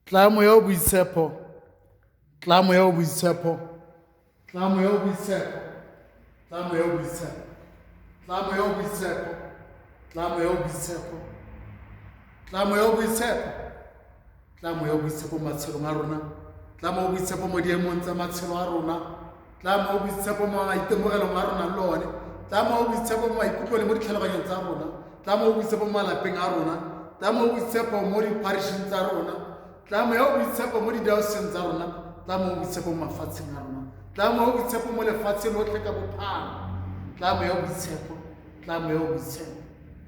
Tlamo ya boitshepo. Tlamo ya boitshepo. Tlamo ya boitshepo. Tlamo ya boitshepo. Tlamo ya boitshepo. Tlamo ya boitshepo. Tlamo ya boitshepo. Tlamo ya boitshepo matshelong a rona. Tlamo ya boitshepo mo diemong tsa matshelo a rona. Tlamo ya boitshepo mo maitemogelong a rona le one. Tlamo ya boitshepo mo maikutlo le mo ditlhaloganyong tsa rona. Tlamo ya boitshepo mo malapeng a rona. Tlamo ya boitshepo mo diparisheng tsa rona. Tlamo ya boitshepo mo didaoseng tsa rona. Tlamo ya boitshepo mo mafatsheng a rona. Tlamo ya boitshepo mo lefatsheng lotlhe ka bophara. Tlamo ya boitshepo. Tlamo ya boitshepo.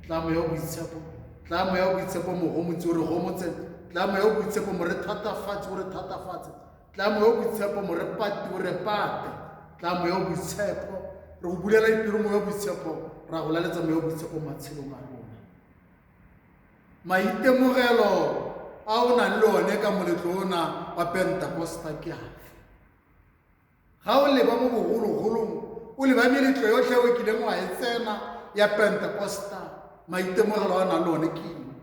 Tlamo ya boitshepo. Tlamo ya boitshepo mo gomotse o re gomotseng. Tlamo ya boitshepo mo re thatafatse o re thatafatse. Tlamo ya boitshepo mo re pate o re pate. Tlamo ya boitshepo re go bulela dipelo mo ya boitshepo ra go laletsa mo ya boitshepo matshelong a rona. Maitemogelo a o nang le one ka moletlo ona wa Pentecosta ke afe? Ga o leba mo bogologolong o leba meletlo yotlhe o kileng wa e tsena ya Pentecosta, maitemogelo a nang le one ke eng?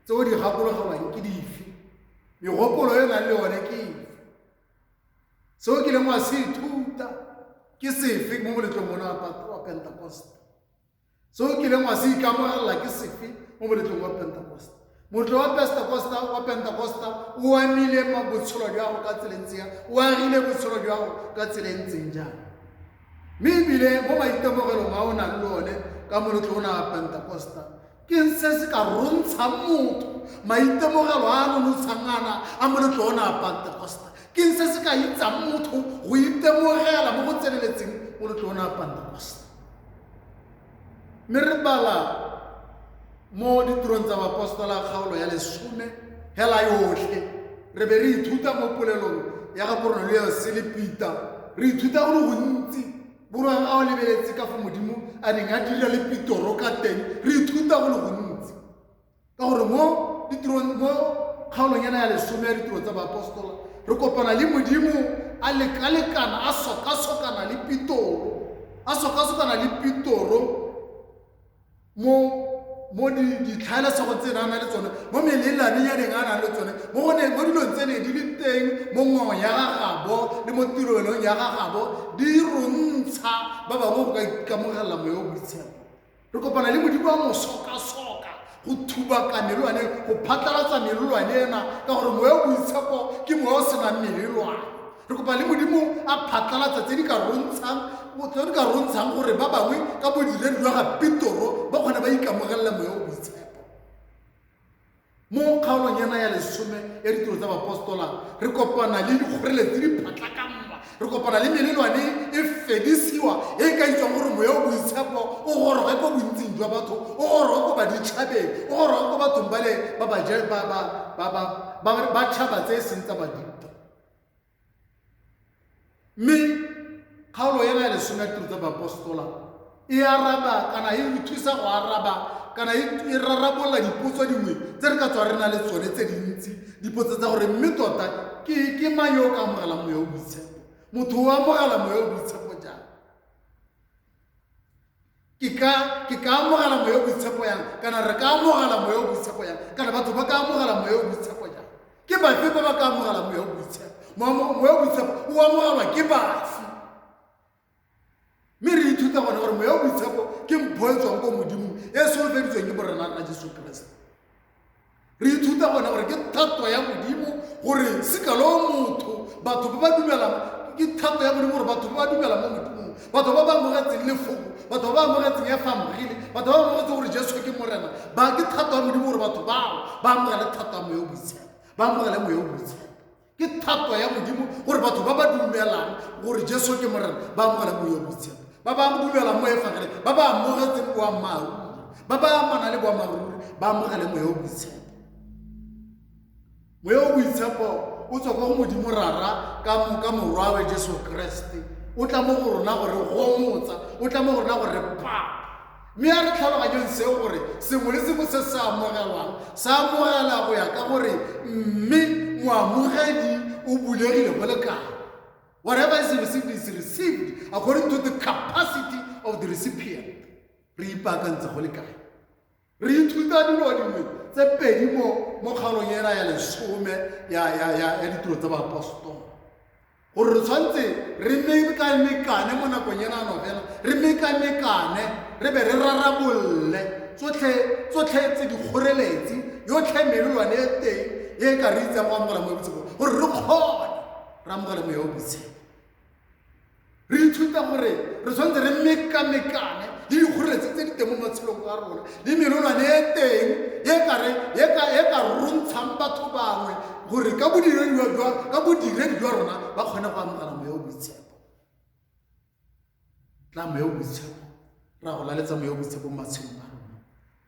Tseo di gakologelwang ke dife? Megopolo e nang le one ke efe? Seo kileng wa se ithuta ke sefe mo moletlong ona wa Pentecosta? Seo kileng wa se ikamogela ke sefe mo moletlong wa Pentecosta? Moletlo wa Pentecosta o amile botshelo jwa go ka tsela ntseng o agile botshelo jwa go ka tsela ntseng jang. Mme ebile mo maitemogelong a o nang le one ka moletlo ona wa Pentecosta ke eng se se ka rontshang motho maitemogelo a nonotshang ana a moletlo ona wa Pentecosta? Ke eng se se ka itsang motho go itemogela mo go tseneletseng moletlo ona wa Pentecosta? Mme re bala mo ditirong tsa bapostola kgaolo ya 10 hela yotlhe re be re ithuta mo polelong ya ga Kornelius le Peter. Re ithuta go le gontsi borwa ga o lebeletse ka fa modimo a neng a dira le Pitoro ka teng. Re ithuta go le gontsi ka gore mo ditirong mo kgaolong yana ya 10 ya ditiro tsa bapostola re kopana le modimo a lekalekana a sokasokana le Pitoro, a sokasokana le Pitoro mo ditlhaelesego tse na le tsone, mo melelaneng ya neng a nang le tsone, mo dilong tse ne di le teng mo ngwao ya gagabo le mo tirelong ya gagabo di rontsha ba bangwe go ka ikamogela moya o boitshepo. Re kopana le modimo wa mosoka-soka go thubaka melelwane, go phatlalatsa melelwane ena ka gore moya o boitshepo ke moya o senang melelwane. Re kopana le modimo a phatlalatsa tse di ka rontshang gore ba bangwe ka bodiredi jwa ga Pitoro ba kgone ba ikamogelela moya o boitshepo. Mo kgaolong yana ya 10 ya ditiro tsa bapostola re kopana le dikgoreletsi di phatlakanngwa, re kopana le melelwane e fedisiwa e ka itswang gore moya o boitshepo o goroge ko bontsing jwa batho, o goroge ko baditšhabeng, o goroge ko bathong ba tšhaba tse e seng tsa bajuda. Mme kgaolo yana ya 10 ya ditiro tsa bapostola e araba kana e thusa go araba kana e rarabolla dipotso dingwe tse re ka tswa re na le tsone tse dintsi, dipotso tsa gore mme tota ke mang yo o ka amogela moya o boitshepo? Motho o amogela moya o boitshepo jang? Ke ka amogela moya o boitshepo yang, kana re ka amogela moya o boitshepo yang, kana batho ba ka amogela moya o boitshepo jang? Ke bafe ba ba ka amogela moya o boitshepo? Moya o boitshepo o amogelwa ke bafe? Mme re ithuta gone gore moya o boitshepo ke mpho e tswang ko modimo e solofeditsweng ke borena na Jesu Kriste. Re ithuta gone gore ke thato ya modimo gore sekalo motho batho ba ba dumelang, ke thato ya modimo gore batho ba ba dumelang mo modimong, batho ba ba amogetseng lefoko, batho ba ba amogetseng e famogile, batho ba ba amogetseng gore Jesu ke morena, ba ke thato ya modimo gore batho bao ba amogele thato ya moya o boitshepo, ba amogele moya o boitshepo. Ke thato ya modimo gore batho ba ba dumelang gore Jesu ke morena ba amogele moya o boitshepo, ba ba dumelang mo e fagile, ba ba amogetseng boammaaruri, ba ba amana le boammaaruri ba amogele moya o boitshepo. Moya o boitshepo o tswa kwa go modimo rara ka morwa wa Jesu Kriste. O tla mo go rona gore gomotsa, o tla mo go rona gore papa. Mme a re tlhaloganyeng seo gore sengwe le sengwe se se amogelwang sa amogela go ya ka gore mme moamogedi o bulegile go le kae. Whatever is received according to the capacity of the recipient. Re ipaakantse go le kae. Re ithuta dilo dingwe tse pedi mo kgaolong ena ya 10 ya ditiro tsa baapostolo gore re tshwanetse re mekane mo nakong ena ano fela re mekane re be re rarabolle tsotlhe tse dikgoreletsi yotlhe melelwane e teng e ka re itseng go amogela moya o boitshepo gore re kgone re amogela moya o boitshepo re ithuta gore re tshwanetse re mekane le dikgoreletsi tse di teng mo matshelong a rona le melelwane e teng e ka rontshang batho bangwe gore ka bodiredi jwa rona ba kgone go amogela moya o boitshepo tla moya o boitshepo ra go laletsa moya o boitshepo mo matshelong a rona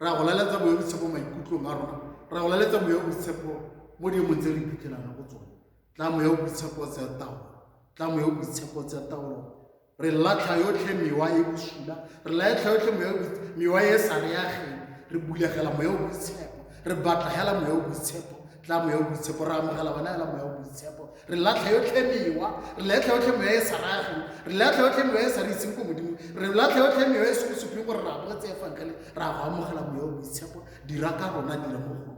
ra go laletsa moya o boitshepo mo maikutlong a rona ra go laletsa moya o boitshepo mo diemong tse re iphitlhelang go tsone tla moya o boitshepo tsa taolo tla moya o boitshepo tsa taolo re latlha yotlhe mewa e bosula re latlha yotlhe mewa e sa reageng re bulegela moya o boitshepo re batla hela moya o boitshepo tla moya o boitshepo re amogela bana hela moya o boitshepo re latlha yotlhe mewa re latlha yotlhe mewa e sa reageng re latlha yotlhe mewa e sa re itseng ko modimo re latlha yotlhe mewa e se supeng gore ra botse efankele ra go amogela moya o boitshepo dira ka rona dira mo go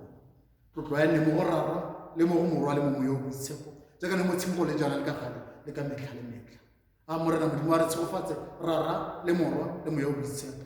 tlotlo ya nne mo go rara le mo go morwa le mo moya o boitshepo jaaka ne mo tshimgo le jana le ka gale le ka metlha le metlha a morena modimo a re tshegofatse rara le morwa le moya o boitshepo